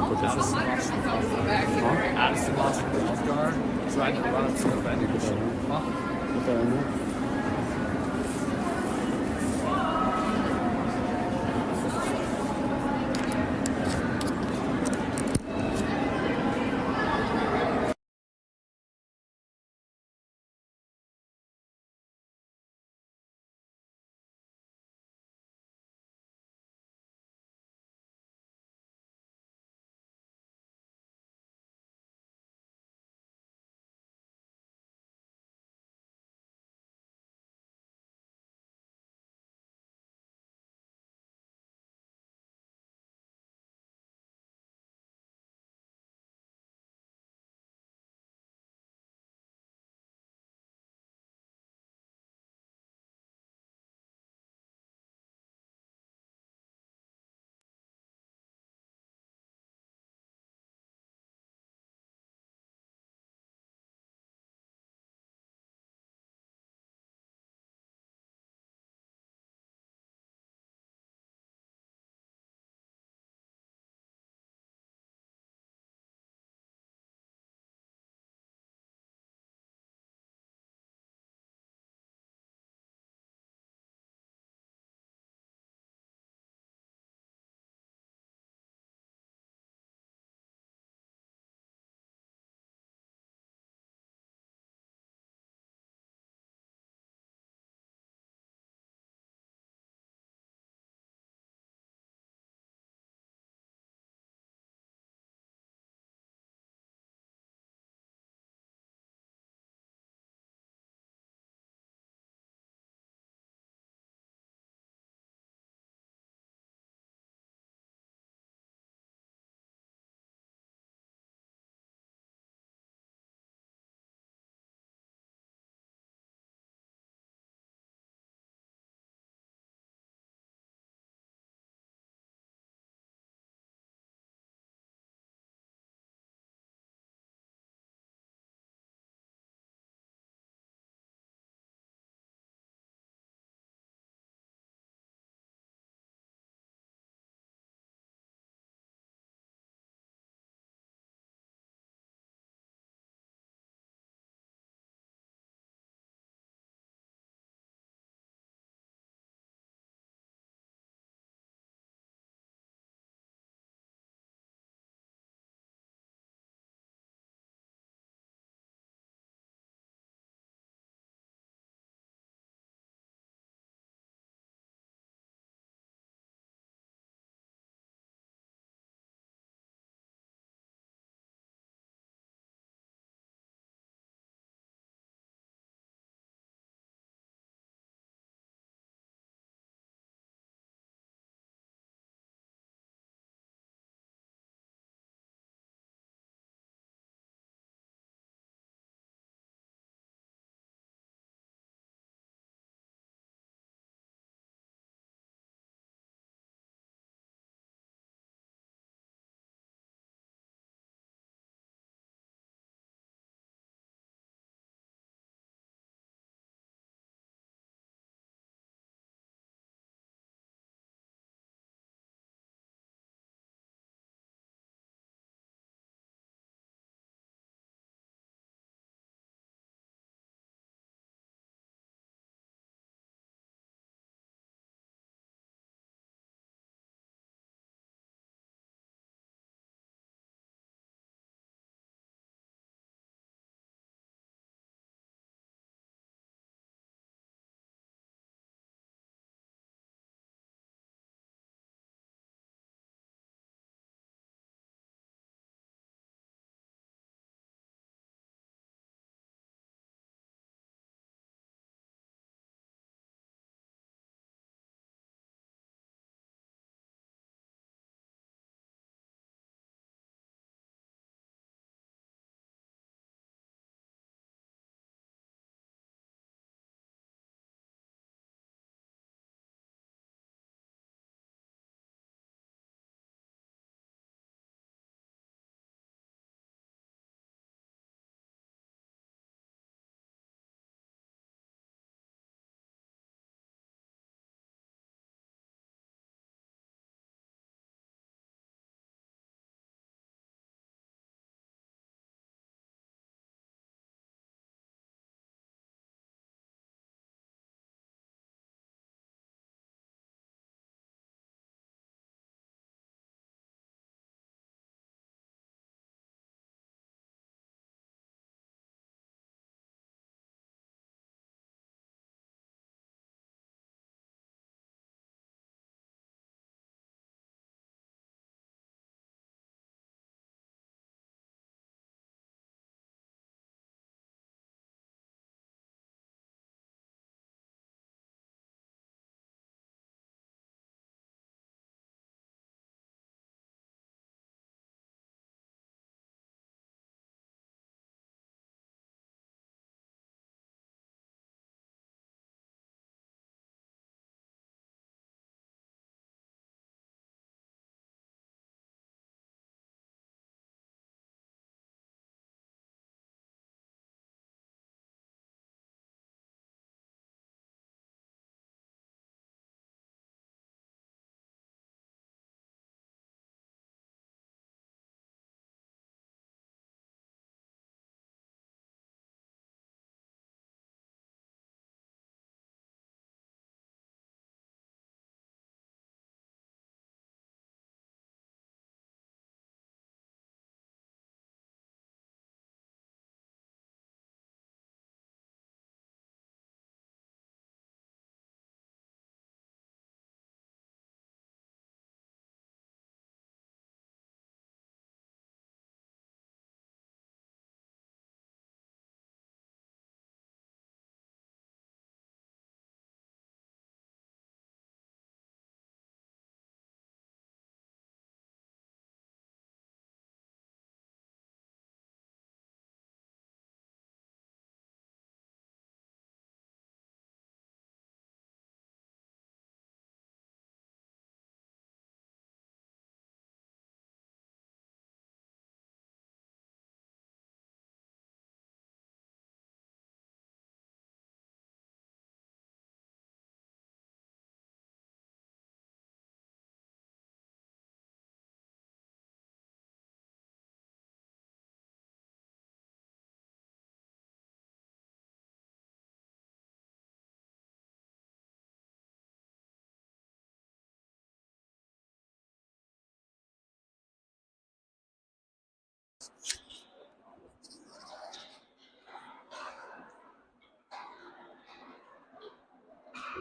Cottage. Erste Mal schon aufgehört, zweite Mal zur Bände gemacht. Totalnie.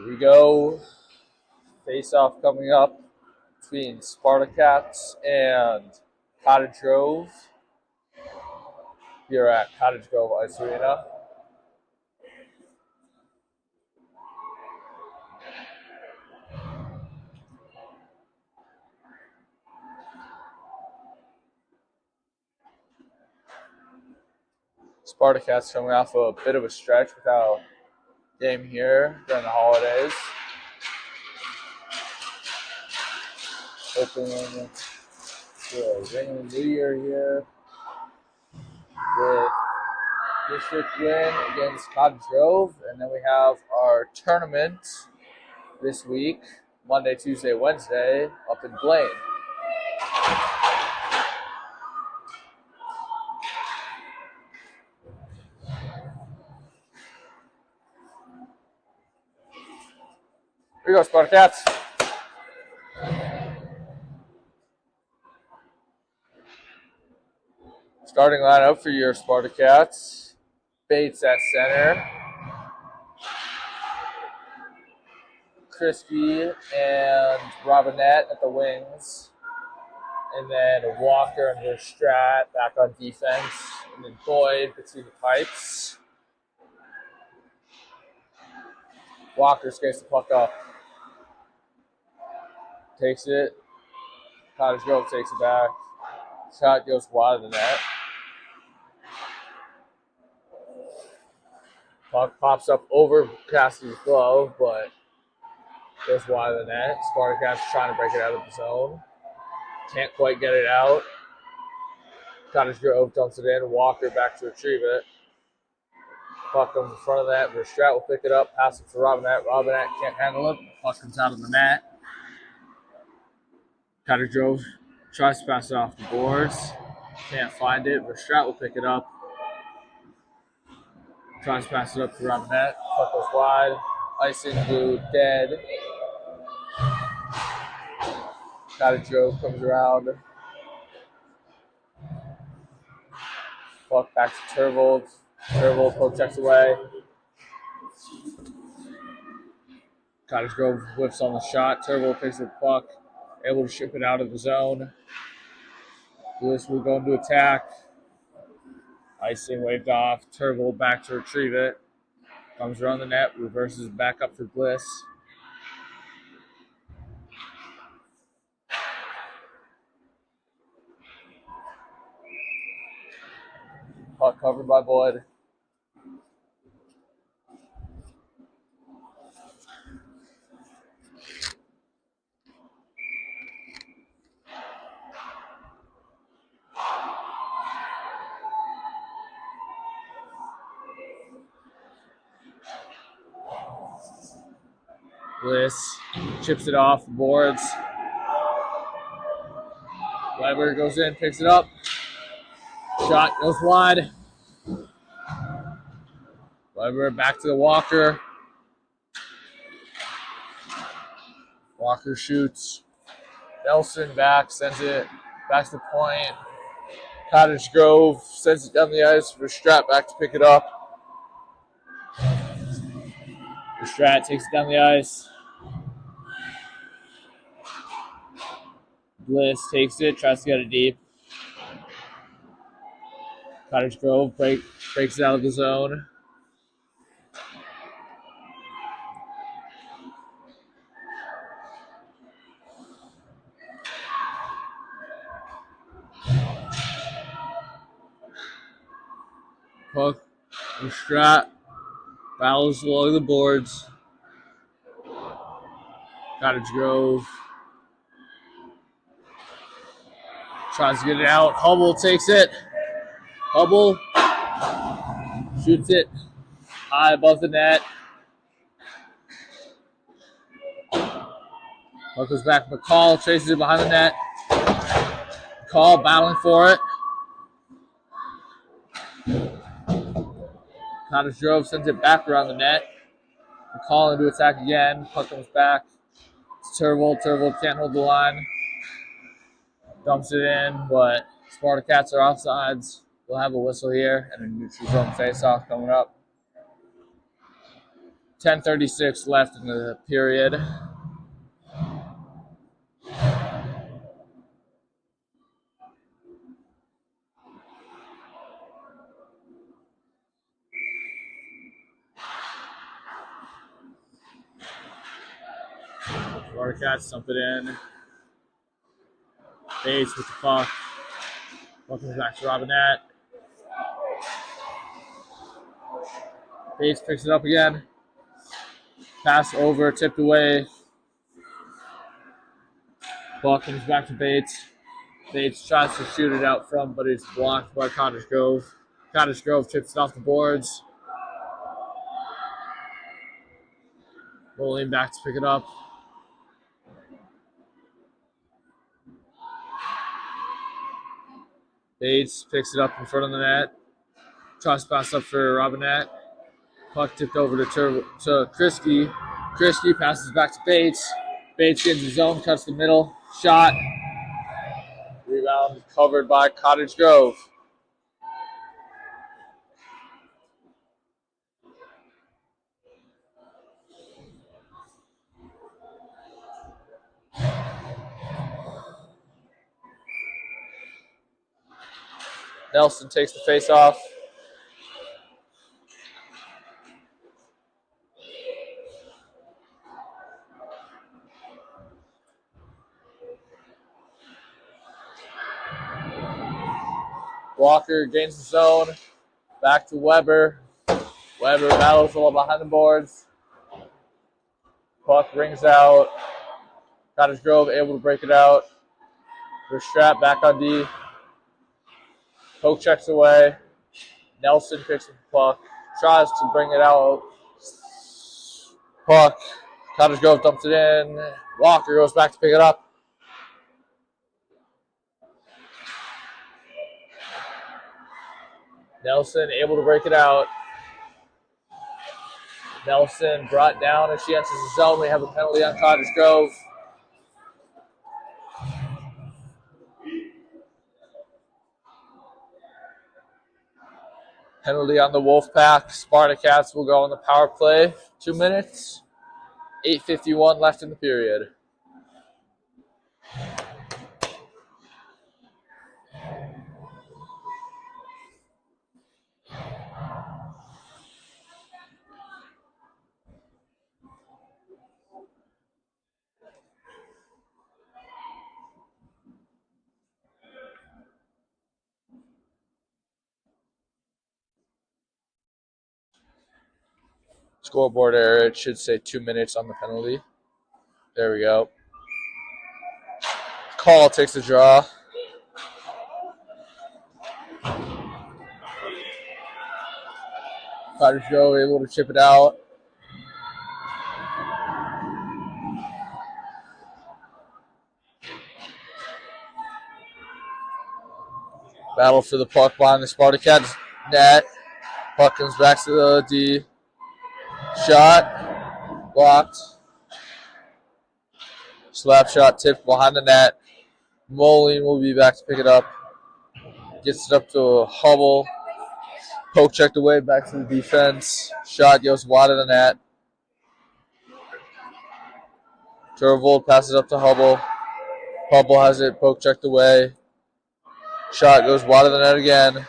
Here we go. Face-off coming up between Spartacats and Cottage Grove here at Cottage Grove Ice Arena. Spartacats coming off a bit of a stretch without a game here during the holidays. Opening the ring of the New Year here with district win against Cottage Grove, and then we have our tournament this week, Monday, Tuesday, Wednesday, up in Blaine. Here we go, Spartacats. Starting lineup for your Spartacats. Bates at center. Crispy and Robinette at the wings. And then Walker and Strat back on defense. And then Boyd between the pipes. Walker skates the puck up. Takes it. Cottage Grove takes it back. Shot goes wide of the net. Puck pops up over Cassidy's glove, but goes wide of the net. Spartacats trying to break it out of the zone. Can't quite get it out. Cottage Grove dumps it in. Walker back to retrieve it. Puck comes in front of that. Verstrat will pick it up. Pass it to Robinette. Robinette can't handle it. Puck comes out of the net. Cottage Grove tries to pass it off the boards. Can't find it. Verstrat will pick it up. Tries to pass it up to Robinette. Puck goes wide. Icing blue dead. Cottage Grove comes around. Puck back to Turvold. Turvold poke checks away. Cottage Grove whips on the shot. Turvold picks the puck. Able to ship it out of the zone. Lewis will go into attack. Icing waved off. Turvold back to retrieve it. Comes around the net. Reverses back up for Bliss. Puck covered by Boyd. Bliss chips it off the boards. Weber goes in, picks it up. Shot goes wide. Weber back to the Walker. Walker shoots. Nelson back, sends it back to the point. Cottage Grove sends it down the ice for Strat back to pick it up. Strat takes it down the ice. Bliss takes it, tries to get it deep. Cottage Grove breaks it out of the zone. Puck and Strat battles along the boards. Cottage Grove tries to get it out. Hubble takes it. Hubble shoots it high above the net. Puck goes back. McCall chases it behind the net. McCall battling for it. Cottage Grove sends it back around the net. McCall into attack again. Puck comes back. It's Turvold. Turvold can't hold the line. Dumps it in, but Spartacats are offsides. We'll have a whistle here and a neutral zone face-off coming up. 10:36 left in the period. Spartacats dump it in. Bates with the puck. Puck comes back to Robinette. Bates picks it up again. Pass over, tipped away. Puck comes back to Bates. Bates tries to shoot it out front, but it's blocked by Cottage Grove. Cottage Grove tips it off the boards. Rolling back to pick it up. Bates picks it up in front of the net. Tries to pass up for Robinette. Puck tipped over to Krisky. Krisky passes back to Bates. Bates gets his zone, cuts the middle. Shot. Rebound covered by Cottage Grove. Nelson takes the face off. Walker gains the zone. Back to Weber. Weber battles a little behind the boards. Puck rings out. Cottage Grove able to break it out. They're strapped back on D. Poke checks away. Nelson picks up the puck. Tries to bring it out. Puck. Cottage Grove dumps it in. Walker goes back to pick it up. Nelson able to break it out. Nelson brought down as she enters the zone. We have a penalty on Cottage Grove. Penalty on the Wolfpack. Spartacats will go on the power play. 2 minutes. 8:51 left in the period. Scoreboard error. It should say 2 minutes on the penalty. There we go. Call takes the draw. Cottage Grove able to chip it out. Battle for the puck behind the Spartacats net. Puck comes back to the D. Shot. Blocked. Slap shot tipped behind the net. Moline will be back to pick it up. Gets it up to Hubble. Poke checked away back to the defense. Shot goes wide of the net. Turvold passes up to Hubble. Hubble has it. Poke checked away. Shot goes wide of the net again.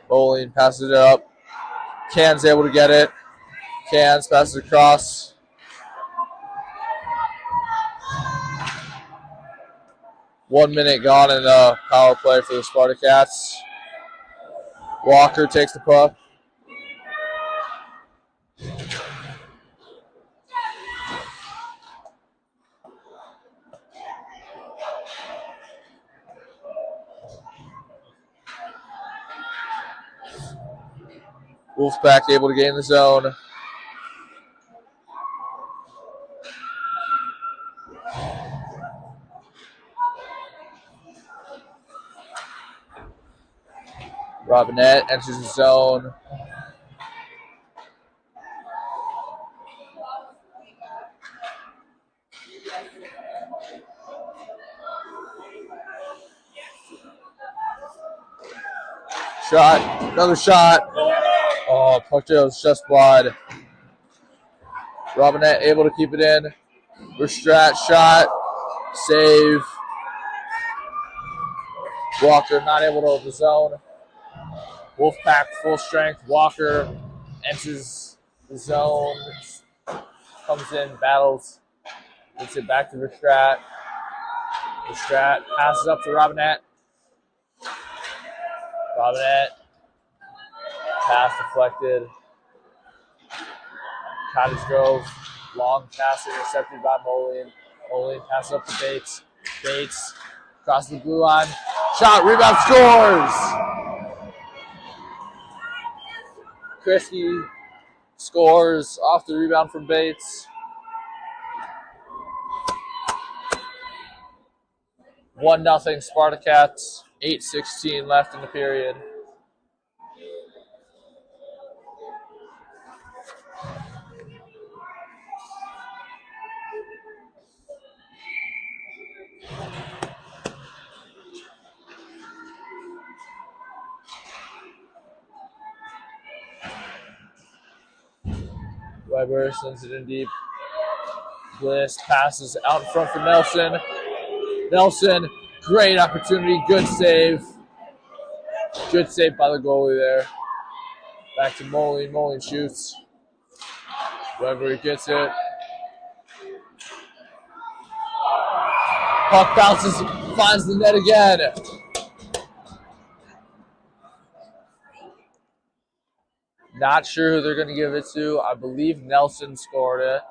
Moline passes it up. Can's able to get it. Cans passes across. One minute gone in the power play for the Spartacats. Walker takes the puck. Wolfpack able to gain the zone. Robinette enters the zone. Shot. Another shot. Oh, puck was just wide. Robinette able to keep it in. Verstrat shot. Save. Walker not able to hold the zone. Wolfpack full strength. Walker enters the zone. Comes in, battles. Gets it back to Verstrat. Verstrat passes up to Robinette. Robinette. Pass deflected. Cottage Grove. Long pass intercepted by Moline. Moline passes up to Bates. Bates across the blue line. Shot, rebound, scores! Krisky scores off the rebound from Bates. 1-0 Spartacats. 8:16 left in the period. Weber sends it in deep. Bliss passes out in front for Nelson. Nelson, great opportunity, good save. Good save by the goalie there. Back to Moline. Moline shoots. Weber gets it. Puck bounces, finds the net again. Not sure who they're going to give it to. I believe Nelson scored it.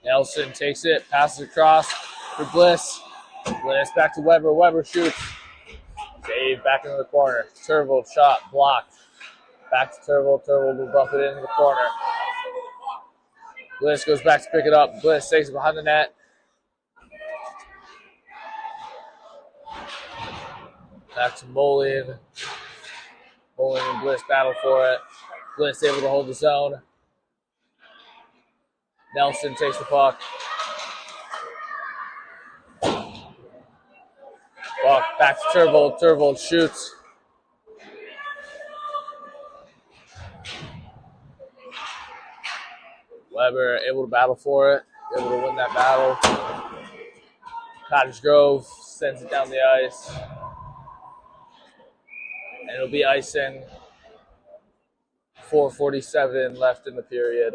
Nelson takes it, passes across for Bliss. Bliss back to Weber. Weber shoots. Save back into the corner. Turvold shot blocked. Back to Turvold. Turvold will bump it into the corner. Bliss goes back to pick it up. Bliss takes it behind the net. Back to Moline. Moline and Bliss battle for it. Bliss able to hold the zone. Nelson takes the puck. Puck back to Turvold. Turvold shoots. Weber able to battle for it. Able to win that battle. Cottage Grove sends it down the ice. And it'll be icing. 4:47 left in the period.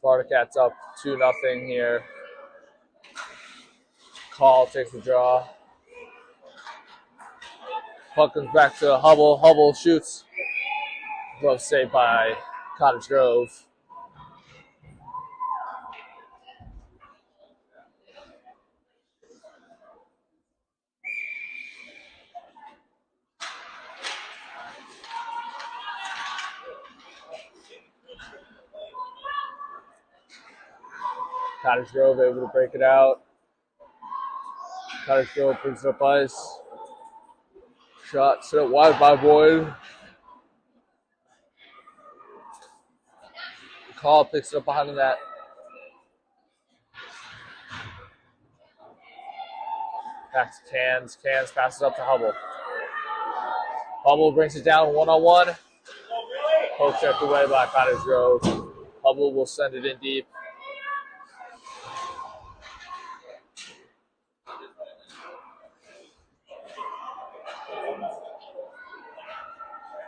Spartacats up 2-0 here. Call takes the draw. Puck comes back to Hubble. Hubble shoots. Glove saved by Cottage Grove. Cottage Grove able to break it out. Cottage Grove brings it up ice. Shot set wide by Boyd. Call picks it up behind the net. Back to Cans. Cans passes up to Hubble. Hubble brings it down 1-on-1. Poke checked away by Cottage Grove. Hubble will send it in deep.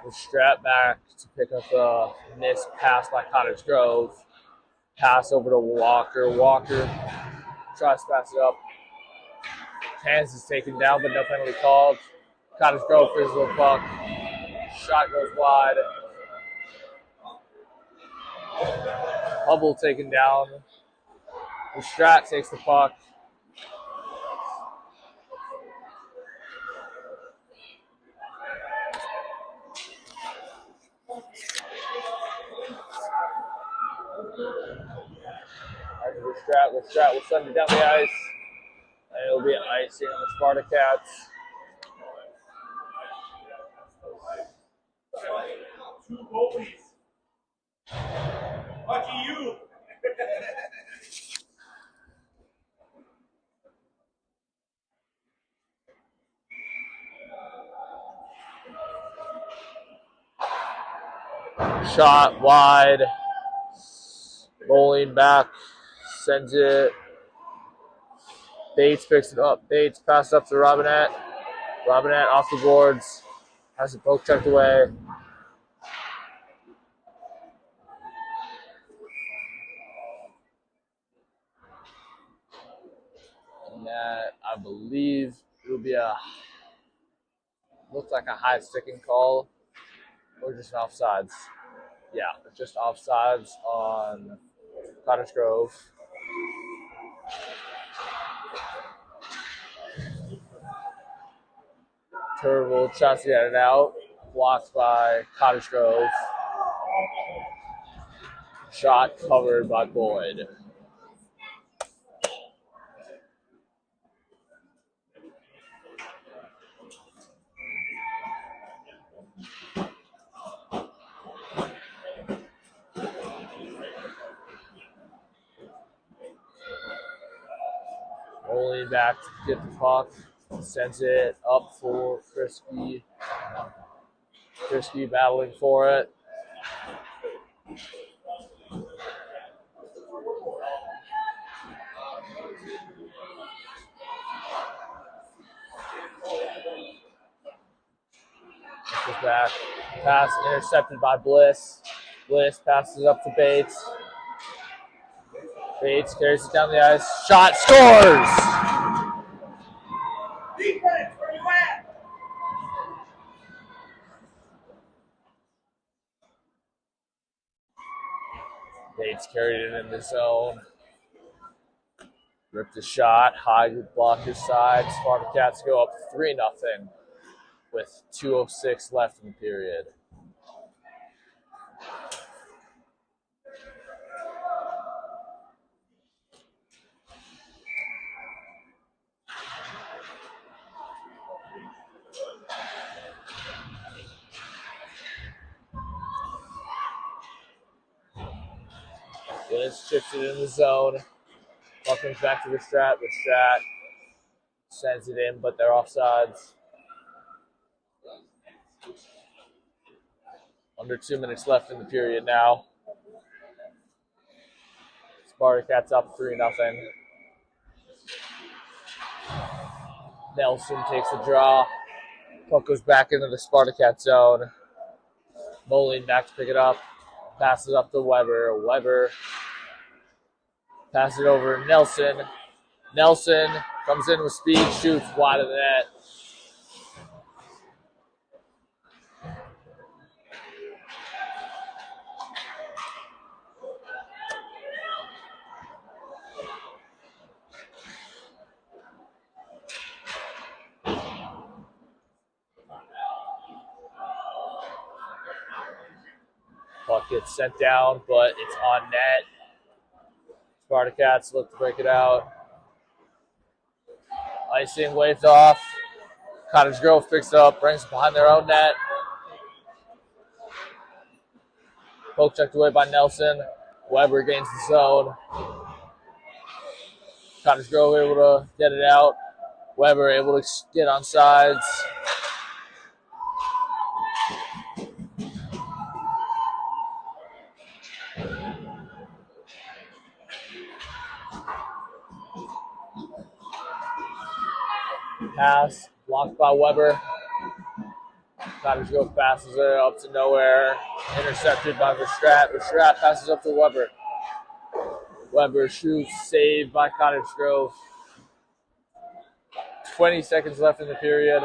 The strap back to pick up the missed pass by Cottage Grove. Pass over to Walker. Walker tries to pass it up. Hands is taken down, but no penalty called. Cottage Grove freezes the puck. Shot goes wide. Hubble taken down. The Strat takes the puck. With Strat will send it down the ice. And it'll be an icing on the Spartacats. Two goalies. Lucky you. Shot wide. Rolling back. Sends it. Bates picks it up. Bates passes up to Robinette. Robinette off the boards. Has it poke checked away. And that, I believe, it will be looks like a high sticking call. Or just an offsides. Yeah, just offsides on Cottage Grove. Turville tries to get it out. Blocked by Cottage Grove. Shot covered by Boyd. Rolling back to get the puck. Sends it up for Frisky. Frisky battling for it. Pushes back. Pass intercepted by Bliss. Bliss passes up to Bates. Bates carries it down the ice. Shot, scores! Defense, where you at? Bates carried it in the zone. Ripped a shot. High block his side. Spartacats go up 3-0 with 2:06 left in the period. Dennis chips it in the zone. Puck comes back to the Strat. The Strat sends it in, but they're offsides. Under 2 minutes left in the period now. Spartacats up 3-0. Nelson takes the draw. Puck goes back into the Spartacat zone. Moline back to pick it up. Passes up to Weber. Weber passes it over to Nelson. Nelson comes in with speed, shoots wide of the net. Puck gets sent down, but it's on net. Spartacats look to break it out. Icing waved off. Cottage Grove picks it up, brings it behind their own net. Poke checked away by Nelson. Weber gains the zone. Cottage Grove able to get it out. Weber able to get on sides. Pass blocked by Weber. Cottage Grove passes it up to nowhere. Intercepted by Verstrat. Verstrat passes up to Weber. Weber shoots, saved by Cottage Grove. 20 seconds left in the period.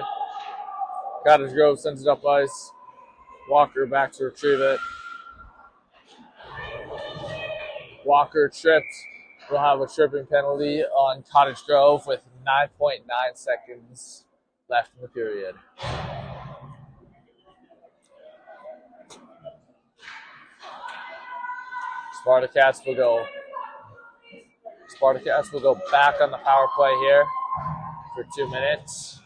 Cottage Grove sends it up ice. Walker back to retrieve it. Walker tripped. We'll have a tripping penalty on Cottage Grove with 9.9 seconds left in the period. Spartacats will go. Spartacats will go back on the power play here for 2 minutes.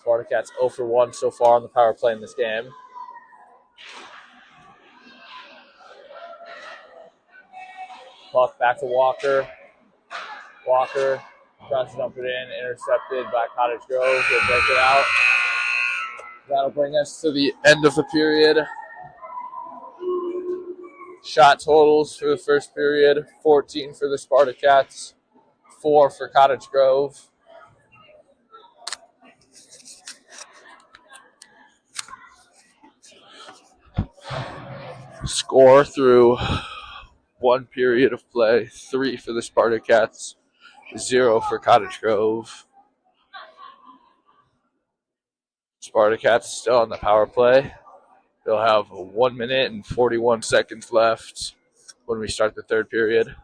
Spartacats 0 for 1 so far on the power play in this game. Puck back to Walker. Walker tries to dump it in, intercepted by Cottage Grove. He'll break it out. That'll bring us to the end of the period. Shot totals for the first period: 14 for the Spartacats, 4 for Cottage Grove. Score through one period of play: 3 for the Spartacats, 0 for Cottage Grove. Spartacats still on the power play. They'll have 1 minute and 41 seconds left when we start the third period.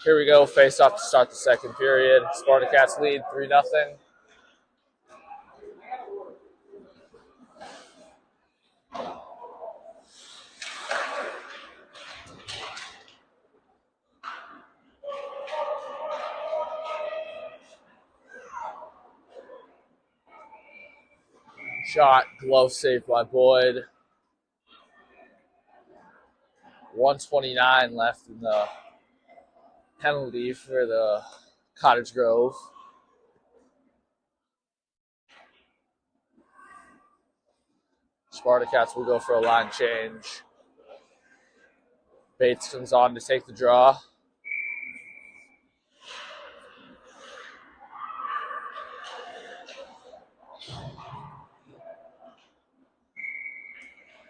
Here we go, face off to start the second period. Spartacats lead 3-0. Shot, glove saved by Boyd. 1:29 left in the penalty for the Cottage Grove. Spartacats will go for a line change. Bates comes on to take the draw.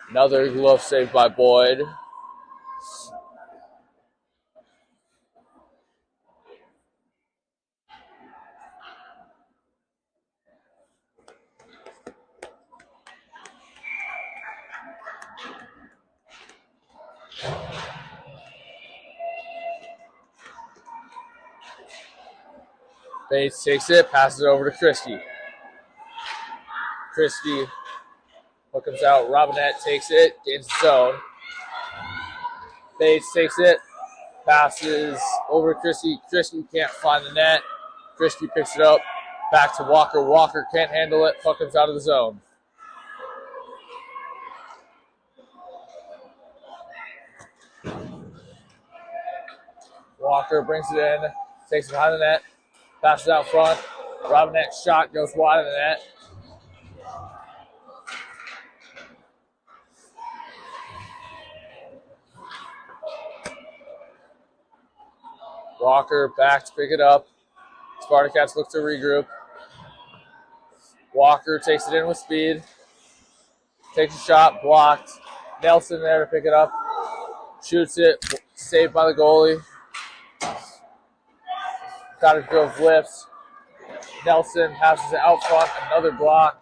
Another glove saved by Boyd. Bates takes it, passes it over to Christie. Christie comes out. Robinette takes it, gains the zone. Bates takes it, passes over to Christie. Christie can't find the net. Christie picks it up, back to Walker. Walker can't handle it. Puck comes out of the zone. Walker brings it in, takes it behind the net, passes out front. Robinette's shot goes wide of the net. Walker back to pick it up. Spartacats look to regroup. Walker takes it in with speed. Takes a shot, blocked. Nelson there to pick it up. Shoots it, saved by the goalie. Cottage Grove lifts. Nelson passes it out front, another block.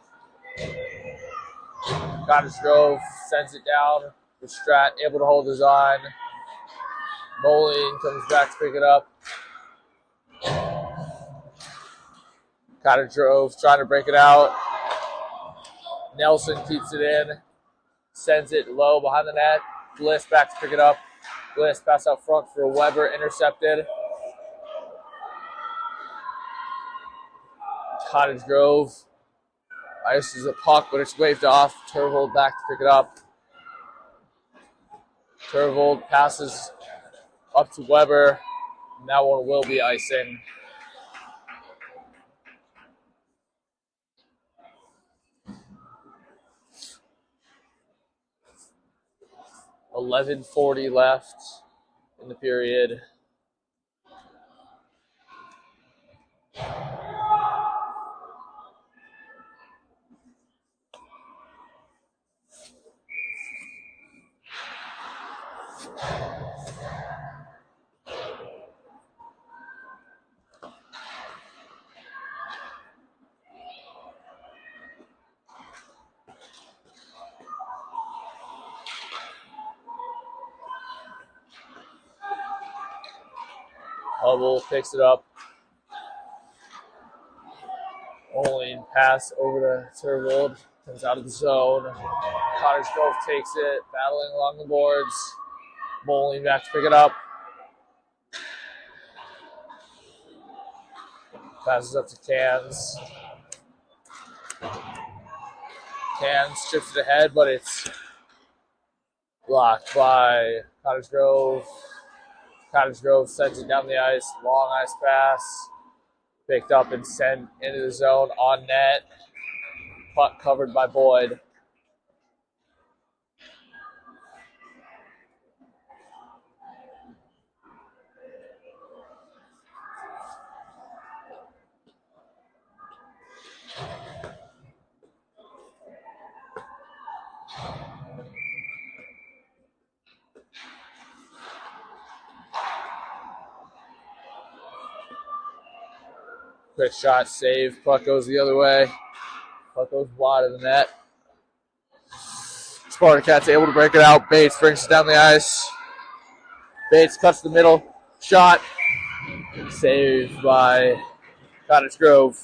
Cottage Grove sends it down. The Strat able to hold his line. Moline comes back to pick it up. Cottage drove, trying to break it out. Nelson keeps it in, sends it low behind the net. Bliss back to pick it up. Bliss pass out front for Weber, intercepted. Cottage Grove ices a puck, but it's waved off. Turvold back to pick it up. Turvold passes up to Weber. And that one will be icing. $11:40 left in the period. Hubble picks it up. Only pass over to Turvold. Comes out of the zone. Cottage Grove takes it, battling along the boards. Bowling back to pick it up. Passes up to Cans. Cans strips it ahead, but it's blocked by Cottage Grove. Cottage Grove sends it down the ice. Long ice pass. Picked up and sent into the zone on net. Puck covered by Boyd. Quick shot, save. Puck goes the other way. Puck goes wide of the net. Spartacats able to break it out. Bates brings it down the ice. Bates cuts the middle. Shot. Saved by Cottage Grove.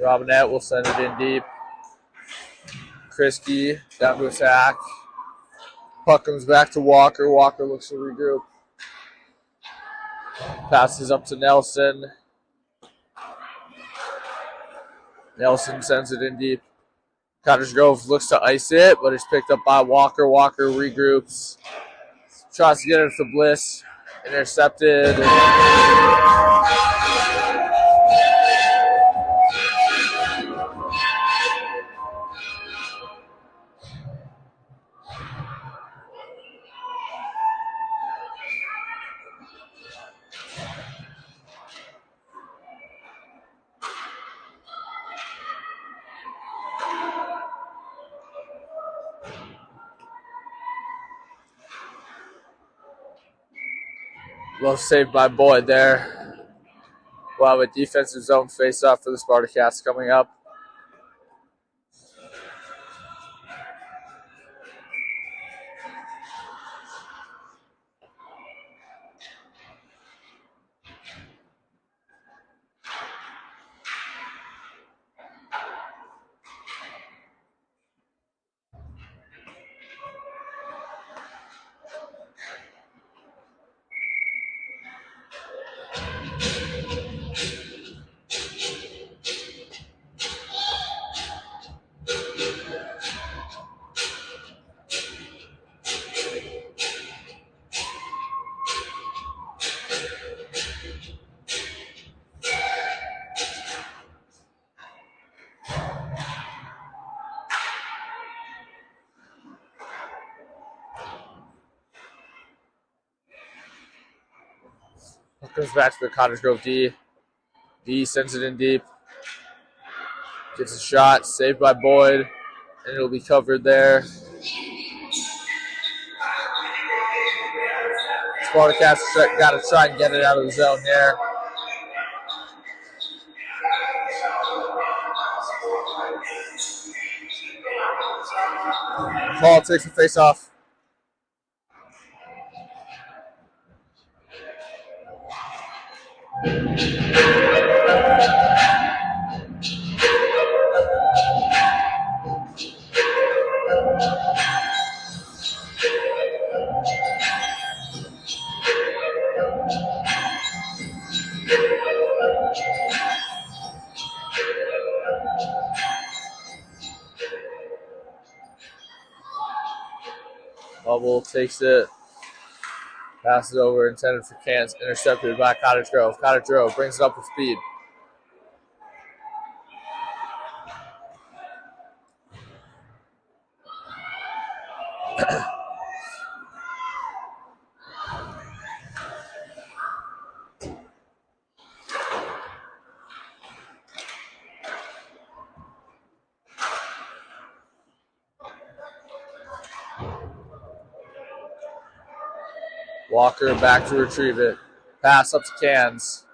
Robinette will send it in deep. Krisky down to attack. Puck comes back to Walker. Walker looks to regroup. Passes up to Nelson. Nelson sends it in deep. Cottage Grove looks to ice it, but it's picked up by Walker. Walker regroups. Tries to get it to Bliss. Intercepted. Well saved by Boyd there. We'll have a defensive zone face-off for the Spartacats coming up. Comes back to the Cottage Grove D. D sends it in deep. Gets a shot, saved by Boyd, and it'll be covered there. Spartacats got to try and get it out of the zone here. Ball takes the face off. Bubble takes it. Passes over, intended for Cans, intercepted by Cottage Grove. Cottage Grove brings it up with speed. Walker back to retrieve it. Pass up to Cans.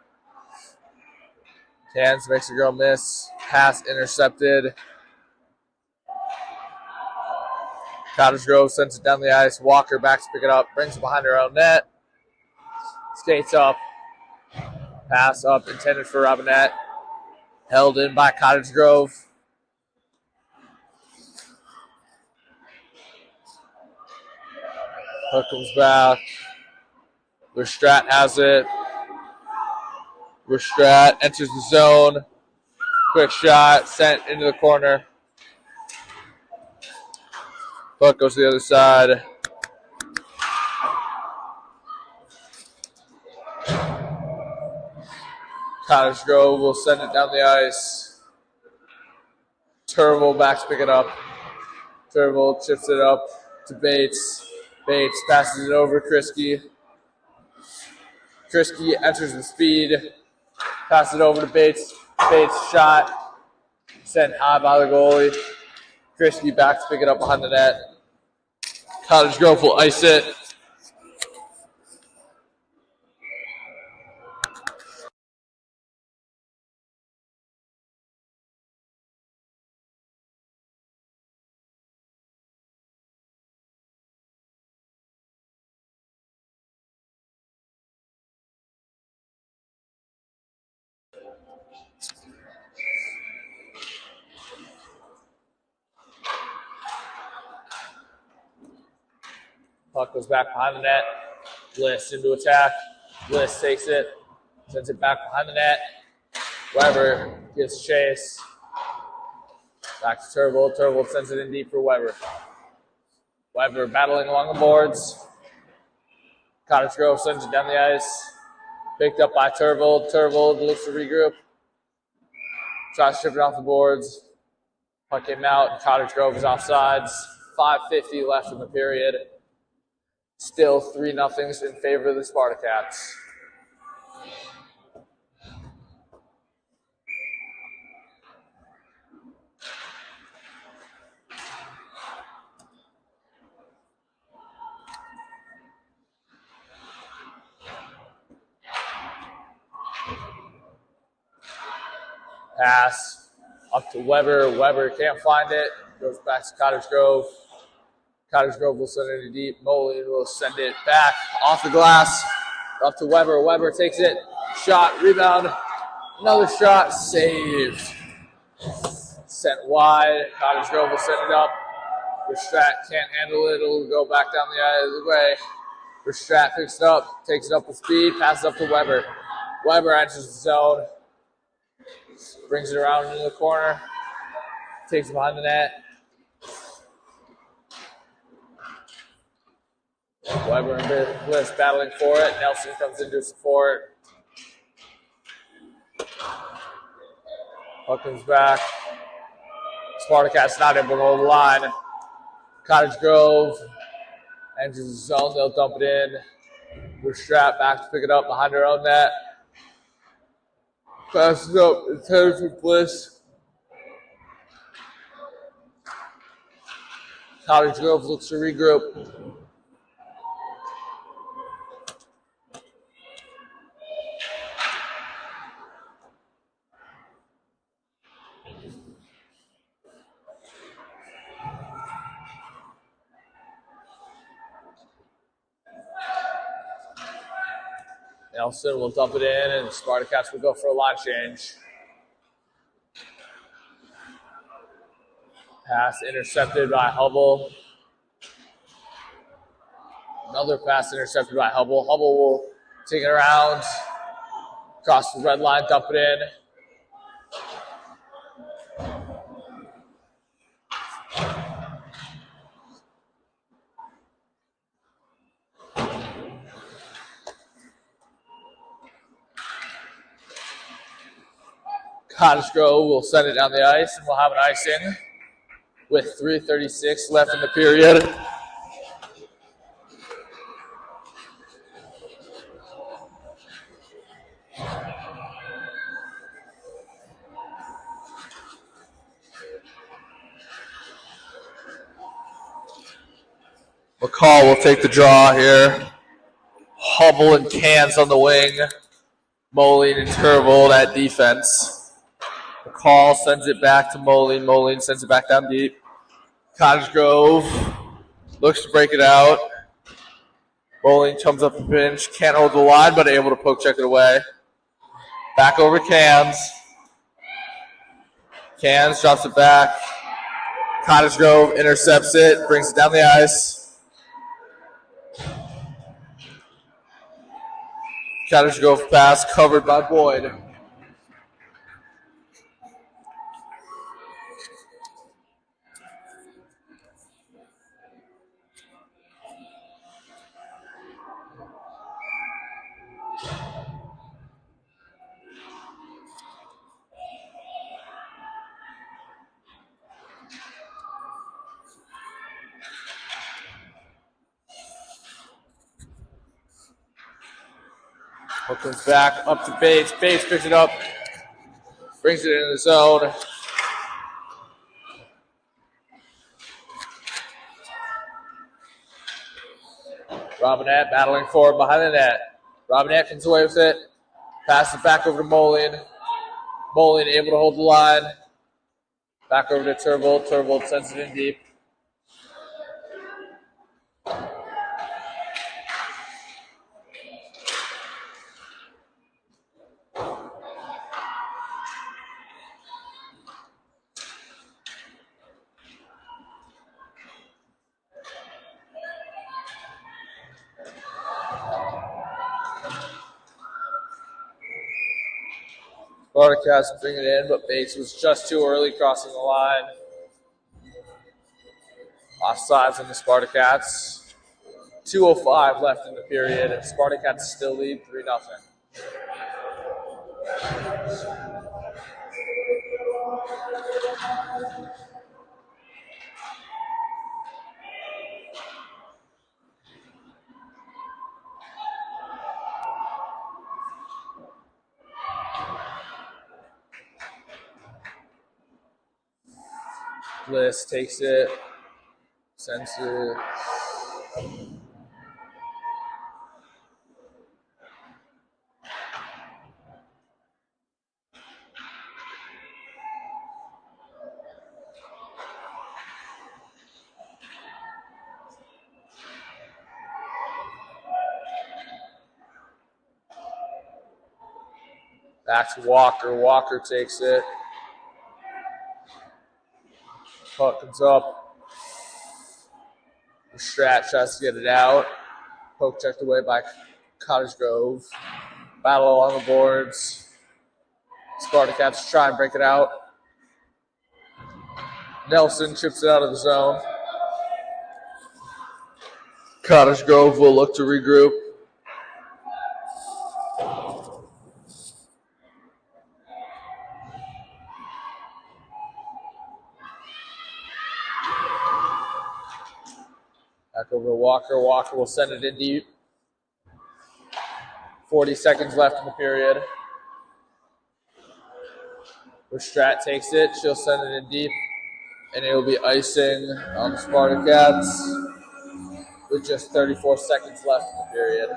Cans makes a girl miss. Pass intercepted. Cottage Grove sends it down the ice. Walker back to pick it up. Brings it behind her own net. Skates up. Pass up intended for Robinette. Held in by Cottage Grove. Hook comes back. Verstrat has it. Verstrat enters the zone. Quick shot, sent into the corner. Puck goes to the other side. Cottage Grove will send it down the ice. Turville back to pick it up. Turville chips it up to Bates. Bates passes it over Krisky. Krisky enters with speed. Passes it over to Bates. Bates shot. Sent high by the goalie. Krisky back to pick it up behind the net. Cottage Grove will ice it. Puck goes back behind the net. Bliss into attack. Bliss takes it. Sends it back behind the net. Weber gives chase. Back to Turville. Turville sends it in deep for Weber. Weber battling along the boards. Cottage Grove sends it down the ice. Picked up by Turville. Turville looks to regroup. Tries to strip it off the boards. Puck came out. Cottage Grove is offsides. 5:50 left in the period. Still 3-0 in favor of the Spartacats. Pass up to Weber. Weber can't find it. Goes back to Cottage Grove. Cottage Grove will send it in deep. Moline will send it back off the glass. Up to Weber. Weber takes it. Shot. Rebound. Another shot. Saved. Sent wide. Cottage Grove will send it up. Verstrat can't handle it. It'll go back down the other way. Verstrat picks it up. Takes it up with speed. Passes up to Weber. Weber enters the zone. Brings it around into the corner. Takes it behind the net. Weber and Bliss battling for it. Nelson comes in to support. Puck comes back. Spartacats not able to hold the line. Cottage Grove enters the zone. They'll dump it in. We're strapped back to pick it up behind our own net. Passes up intended for Bliss. Cottage Grove looks to regroup. Nelson will dump it in, and Spartacats will go for a line change. Pass intercepted by Hubble. Another pass intercepted by Hubble. Hubble will take it around, cross the red line, dump it in. Cottage Grove will send it down the ice, and we'll have an icing with 3:36 left in the period. McCall will take the draw here. Hubble and Cans on the wing. Moline and Turvold at defense. McCall sends it back to Moline. Moline sends it back down deep. Cottage Grove looks to break it out. Moline comes up the pinch. Can't hold the line, but able to poke check it away. Back over Cans. Cans drops it back. Cottage Grove intercepts it, brings it down the ice. Cottage Grove pass covered by Boyd. Hook comes back up to Bates. Bates picks it up, brings it in the zone. Robinette battling forward behind the net. Robinette comes away with it. Passes it back over to Moline. Moline able to hold the line. Back over to Turvold. Turvold sends it in deep. Spartacats bring it in, but Bates was just too early crossing the line. Offsides on the Spartacats. 2:05 left in the period. Spartacats still lead 3-0. Bliss takes it, sends it. Back to Walker. Walker takes it. Puck comes up. Strat tries to get it out. Poke checked away by Cottage Grove. Battle along the boards. Spartacats try and break it out. Nelson chips it out of the zone. Cottage Grove will look to regroup. Back over to Walker. Walker will send it in deep. 40 seconds left in the period. Strat takes it. She'll send it in deep, and it will be icing on the Spartacats with just 34 seconds left in the period.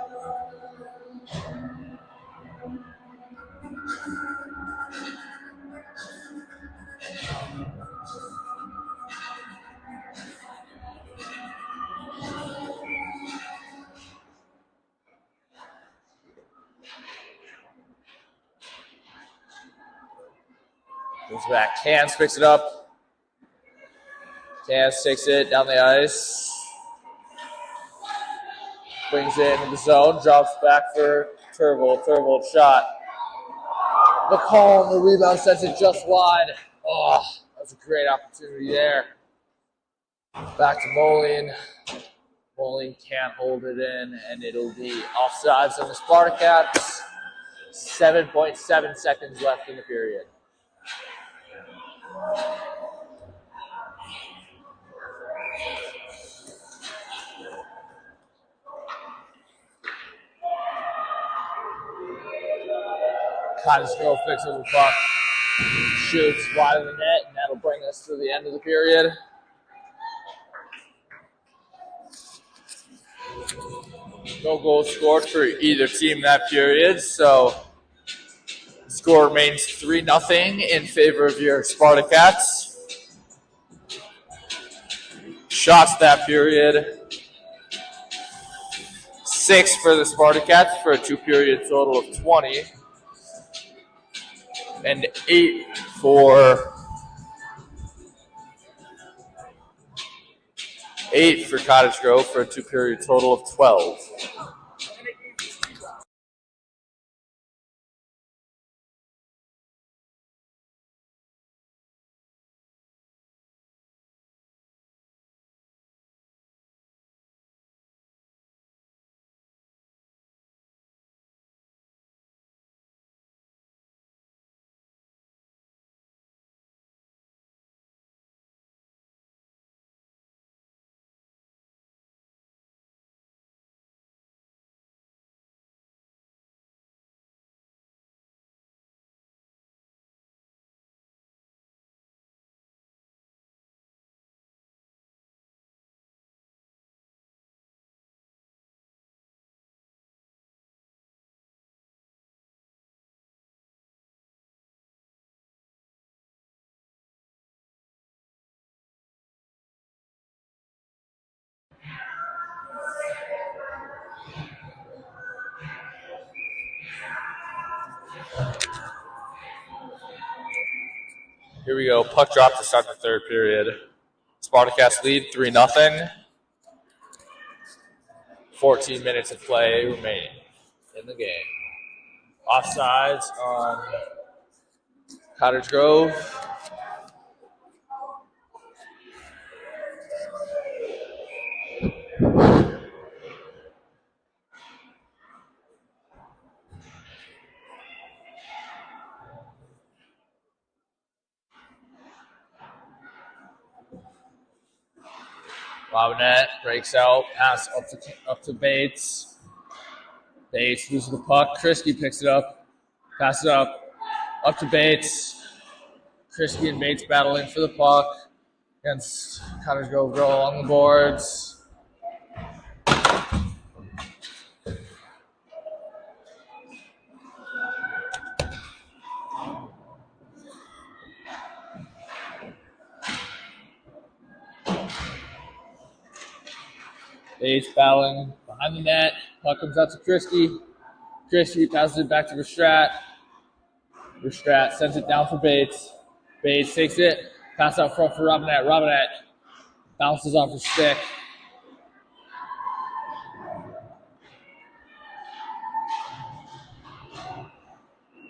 Goes back. Cans picks it up. Cans takes it down the ice. Brings it into the zone. Drops back for Turvold. Turvold shot. McCall on the rebound sends it just wide. Oh, that was a great opportunity there. Back to Moline. Moline can't hold it in, and it'll be offsides on the Spartacats. 7.7 seconds left in the period. Cottage fixes the puck. Shoots wide of the net, and that'll bring us to the end of the period. No goals scored for either team that period, so the score remains 3-0 in favor of your Spartacats. Shots that period, 6 for the Spartacats for a 2-period total of 20, and 8 for Cottage Grove for a 2-period total of 12. Here we go. Puck drop to start the third period. Spartacats lead 3-0. 14 minutes of play remaining in the game. Offsides on Cottage Grove. Robinette breaks out, pass up to Bates. Bates loses the puck. Krisky picks it up, passes it up to Bates. Krisky and Bates battling for the puck against Cottage Grove Girl along the boards. Bates battling behind the net. Puck comes out to Krisky. Krisky passes it back to Verstrat. Verstrat sends it down for Bates. Bates takes it. Pass out front for Robinette. Robinette bounces off her stick.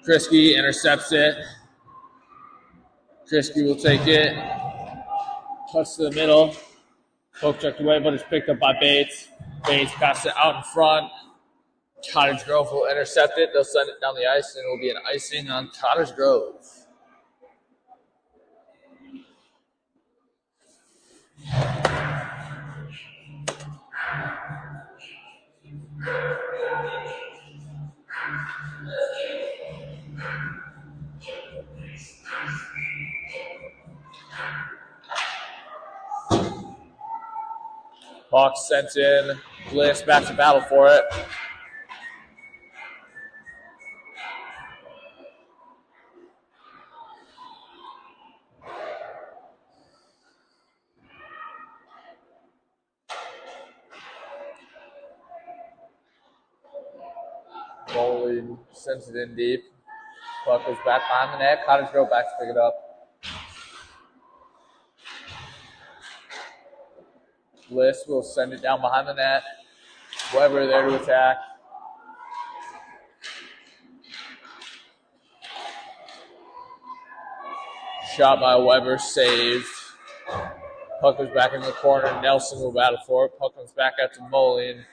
Krisky intercepts it. Krisky will take it. Cuts to the middle. Poke checked away, but it's picked up by Bates. Bates passes it out in front. Cottage Grove will intercept it. They'll send it down the ice, and it will be an icing on Cottage Grove. Puck sent in. Bliss back to battle for it. Bowling sends it in deep. Puck goes back behind the net. Cottage go back to pick it up. Bliss will send it down behind the net. Weber there to attack. Shot by Weber, saved. Puck goes back in the corner. Nelson will battle for it. Puck comes back out to Moline.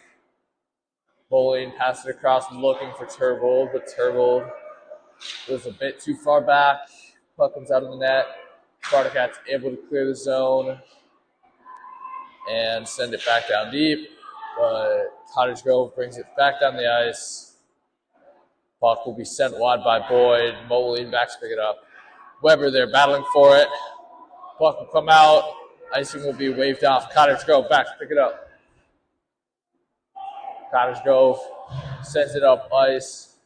Moline passes it across looking for Turbold, but Turbold was a bit too far back. Puck comes out of the net. Spartacats able to clear the zone and send it back down deep, but Cottage Grove brings it back down the ice. Puck will be sent wide by Boyd. Moline back to pick it up. Weber there battling for it. Puck will come out. Icing will be waved off. Cottage Grove back to pick it up. Cottage Grove sends it up ice.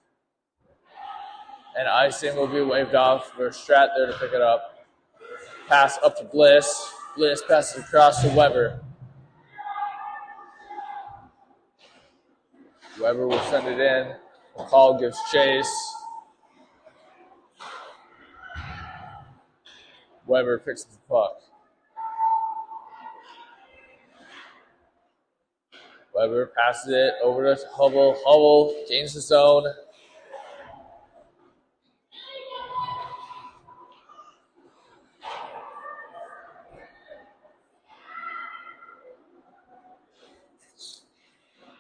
And icing will be waved off. There's Strat there to pick it up. Pass up to Bliss. Bliss passes across to Weber. Weber will send it in. McCall gives chase. Weber picks up the puck. Weber passes it over to Hubble. Hubble gains the zone.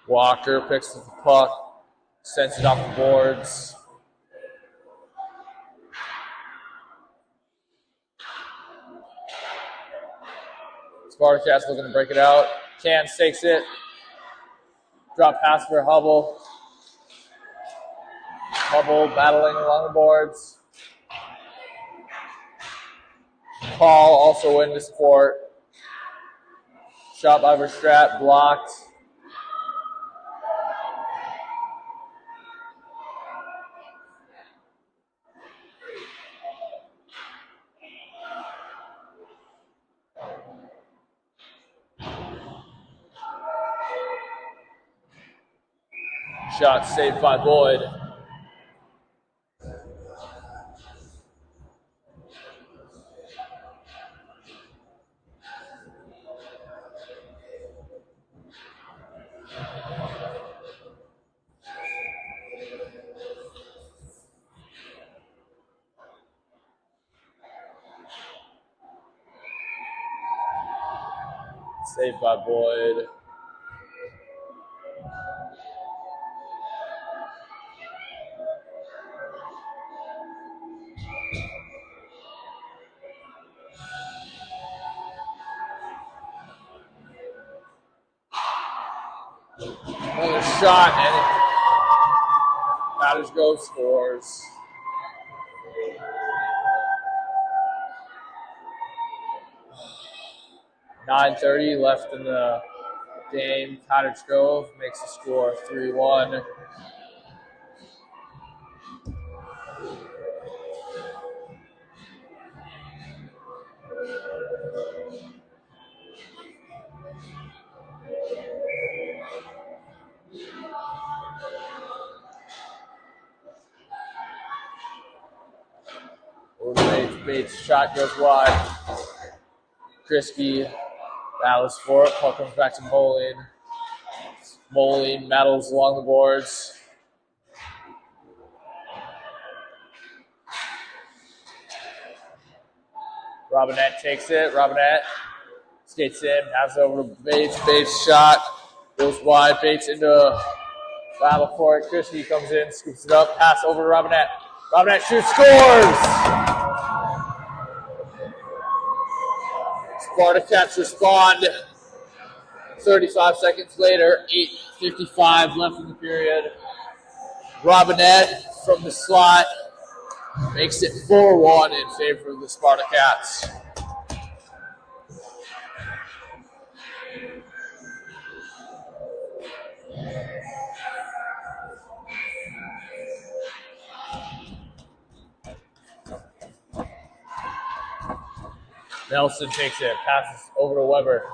Walker picks up the puck, sends it off the boards. Spartacats looking to break it out. Can takes it. Drop pass for Hubble. Hubble battling along the boards. Paul also in to support. Shot by Verstrat, blocked. Shot saved by Boyd. Saved by Boyd. Another shot, and Cottage Grove scores. .9:30 left in the game. Cottage Grove makes the score 3-1. Bates shot goes wide. Krisky battles for it. Puck comes back to Moline. Moline battles along the boards. Robinette takes it. Robinette skates in, passes over to Bates. Bates shot goes wide. Bates into battle for it. Krisky comes in, scoops it up, pass over to Robinette. Robinette shoots, scores! Spartacats respond 35 seconds later, 8:55 left in the period. Robinette from the slot makes it 4-1 in favor of the Spartacats. Nelson takes it, passes over to Weber.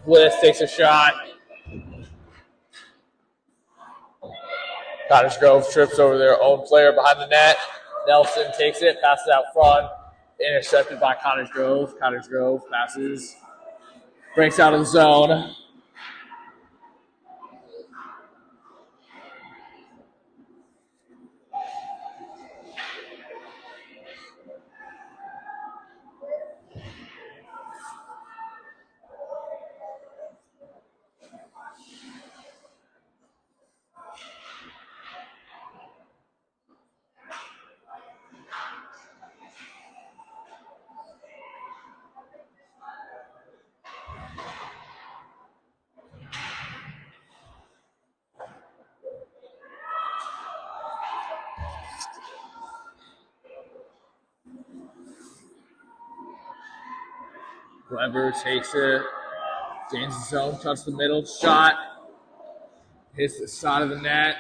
Bliss takes a shot. Cottage Grove trips over their own player behind the net. Nelson takes it, passes out front. Intercepted by Cottage Grove. Cottage Grove passes. Breaks out of the zone. Weber takes it, gains the zone, touches the middle, shot, hits the side of the net.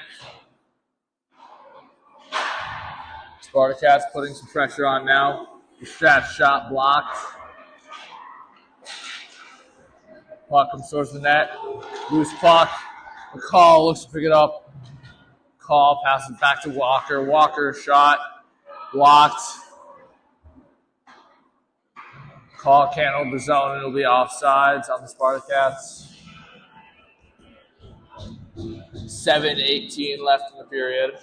Spartacats putting some pressure on now. The Strat shot blocked. Puck comes towards the net. Loose puck. McCall looks to pick it up. McCall passes back to Walker. Walker shot blocked. Call can't hold the zone, and it'll be offsides on the Spartacats. 7:18 left in the period.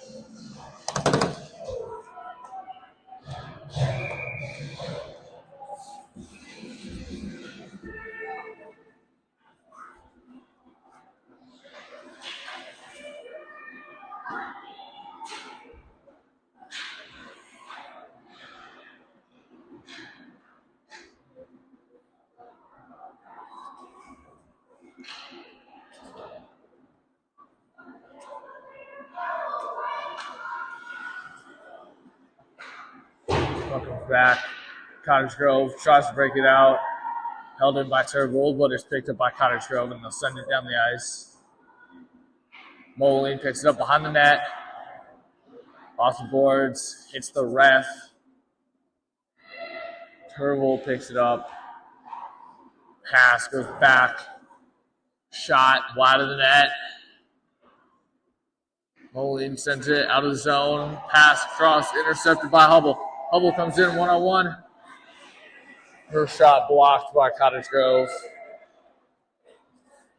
Comes back. Cottage Grove tries to break it out. Held in by Turbold, but it's picked up by Cottage Grove, and they'll send it down the ice. Moline picks it up behind the net. Off the boards. Hits the ref. Turbold picks it up. Pass goes back. Shot wide of the net. Moline sends it out of the zone. Pass across, intercepted by Hubble. Hubble comes in one-on-one. Her shot blocked by Cottage Grove.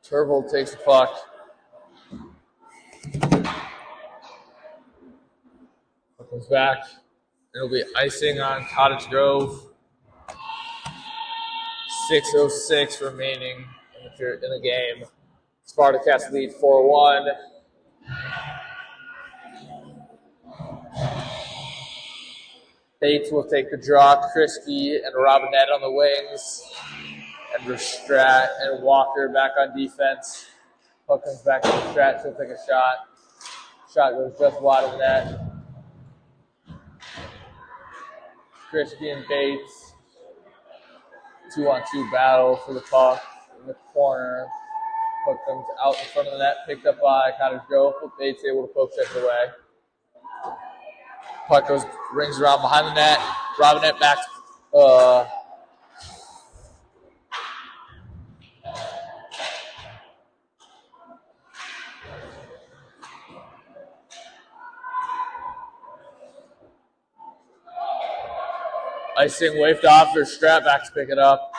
Turvold takes the puck. Puck comes back. It'll be icing on Cottage Grove. 6:06 remaining in the game. Spartacats lead 4-1. Bates will take the draw. Crispy and Robinette on the wings. And Strat and Walker back on defense. Puck comes back to Strat. She'll take a shot. Shot goes just wide of the net. Crispy and Bates. 2-on-2 battle for the puck in the corner. Puck comes out in front of the net. Picked up by Cottage Grove. Bates able to poke check it away. Puck goes, rings around behind the net. Robinette back. Icing waved off. There's Strat back to pick it up.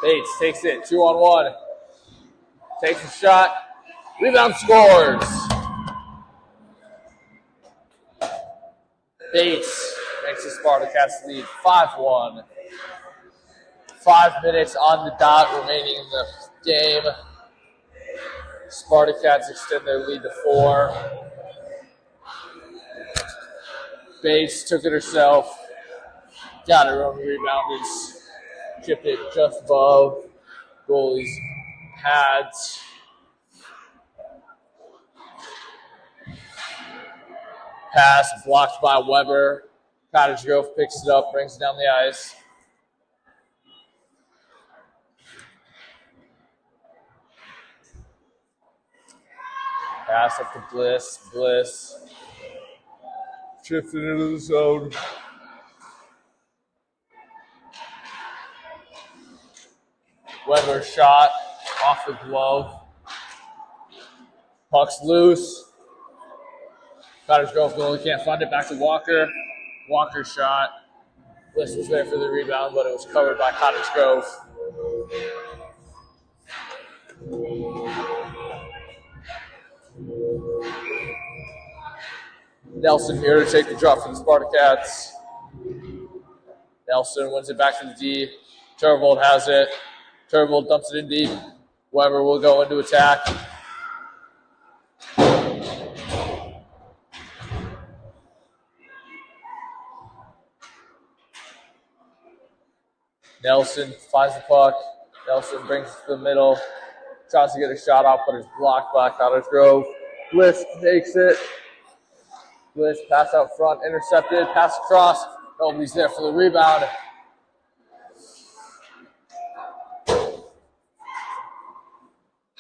Bates takes it, 2-on-1. Takes a shot. Rebound, scores. Bates makes the Spartacats lead 5-1. 5 minutes on the dot remaining in the game. Spartacats extend their lead to 4. Bates took it herself. Got her own rebound. Chipped it just above goalie's pads. Pass blocked by Weber. Cottage Grove picks it up, brings it down the ice. Pass up to Bliss. Bliss shifted into the zone. Weber shot off the glove. Puck's loose. Cottage Grove goalie can't find it. Back to Walker. Walker shot. Bliss was there for the rebound, but it was covered by Cottage Grove. Nelson here to take the drop from the Spartacats. Nelson wins it back to the D. Turvold has it. Turvold dumps it in deep. Weber will go into attack. Nelson finds the puck. Nelson brings it to the middle. Tries to get a shot off, but it's blocked by Cottage Grove. Bliss takes it. Bliss pass out front, intercepted, pass across. Nobody's there for the rebound.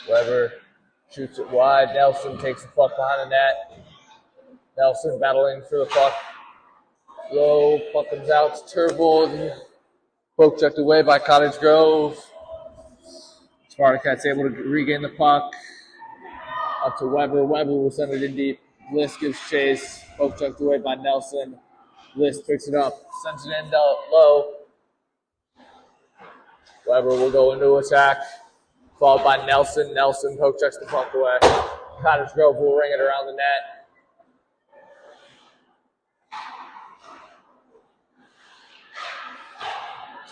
Weber shoots it wide. Nelson takes the puck behind the net. Nelson battling for the puck. Low, puck comes out to Turvold. Poke checked away by Cottage Grove. Spartacats able to regain the puck. Up to Weber. Weber will send it in deep. Bliss gives chase. Poke checked away by Nelson. Bliss picks it up. Sends it in low. Weber will go into attack. Followed by Nelson. Nelson poke checks the puck away. Cottage Grove will ring it around the net.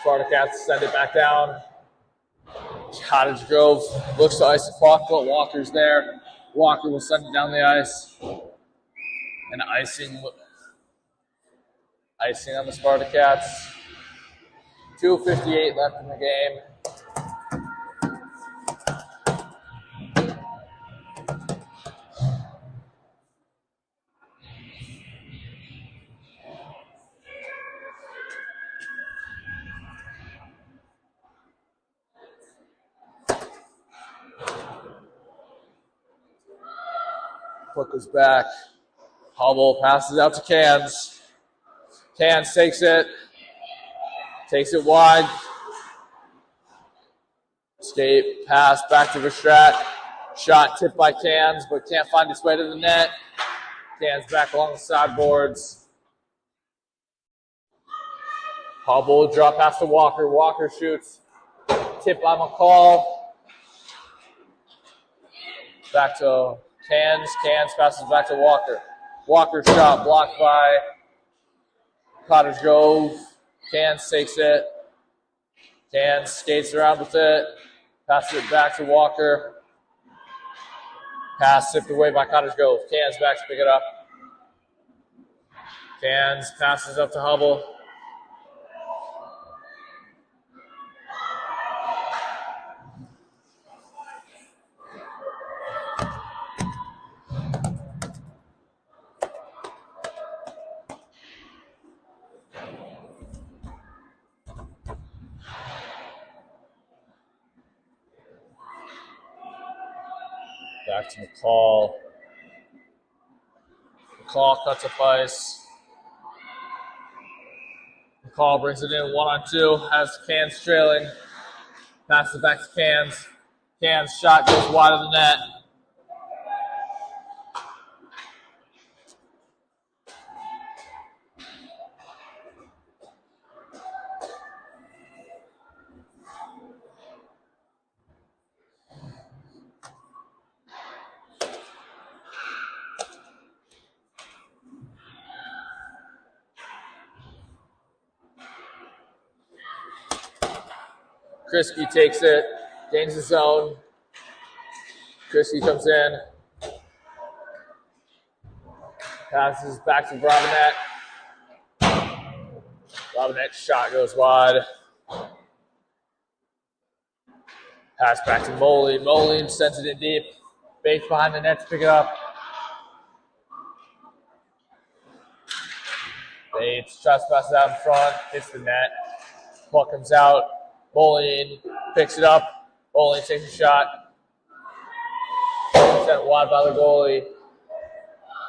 Spartacats send it back down. Cottage Grove looks to ice the puck, but Walker's there. Walker will send it down the ice. And icing on the Spartacats. 2:58 left in the game. Puck is back. Hubble passes out to Cans. Cans takes it. Takes it wide. Escape, pass back to Verstrat. Shot tipped by Cans, but can't find its way to the net. Cans back along the sideboards. Hubble drop pass to Walker. Walker shoots. Tip by McCall. Back to Cans. Cans passes back to Walker. Walker shot blocked by Cottage Grove. Cans takes it. Cans skates around with it. Passes it back to Walker. Pass tipped away by Cottage Grove. Cans back to pick it up. Cans passes up to Hubble. Back to McCall. McCall cuts up ice. McCall brings it in 1-on-2. Has Cans trailing. Passes it back to Cans. Cans shot goes wide of the net. Krisky takes it, gains the zone. Christie comes in. Passes back to Robinette. Robinette's shot goes wide. Pass back to Moline. Moline sends it in deep. Bates behind the net to pick it up. Bates tries to pass it out in front. Hits the net. Puck comes out. Moline picks it up. Moline takes a shot. Sent wide by the goalie.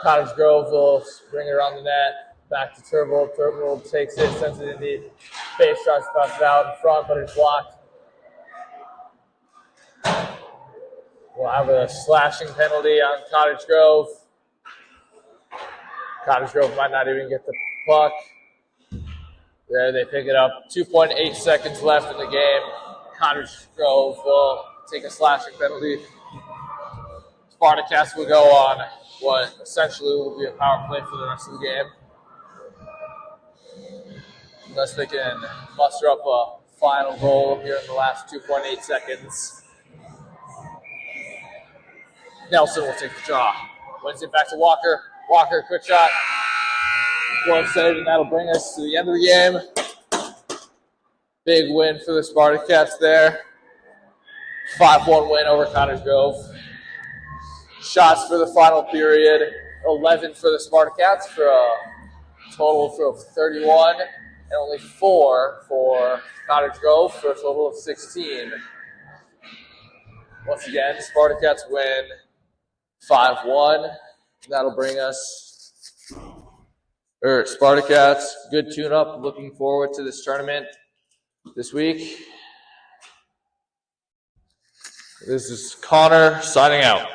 Cottage Grove will bring it around the net. Back to Turbo. Turbo takes it, sends it in deep. Bates tries to pass it out in front, but it's blocked. We'll have a slashing penalty on Cottage Grove. Cottage Grove might not even get the puck. There they pick it up. 2.8 seconds left in the game. Cottage Grove will take a slashing penalty. Spartacats will go on what essentially will be a power play for the rest of the game. Unless they can muster up a final goal here in the last 2.8 seconds. Nelson will take the draw. Wins it back to Walker. Walker, quick shot. Glove saved, and that'll bring us to the end of the game. Big win for the Spartacats there. 5-1 win over Cottage Grove. Shots for the final period, 11 for the Spartacats for a total of 31, and only 4 for Cottage Grove for a total of 16. Once again, Spartacats win 5-1. That'll bring us, Spartacats, good tune-up. Looking forward to this tournament this week. This is Connor signing out.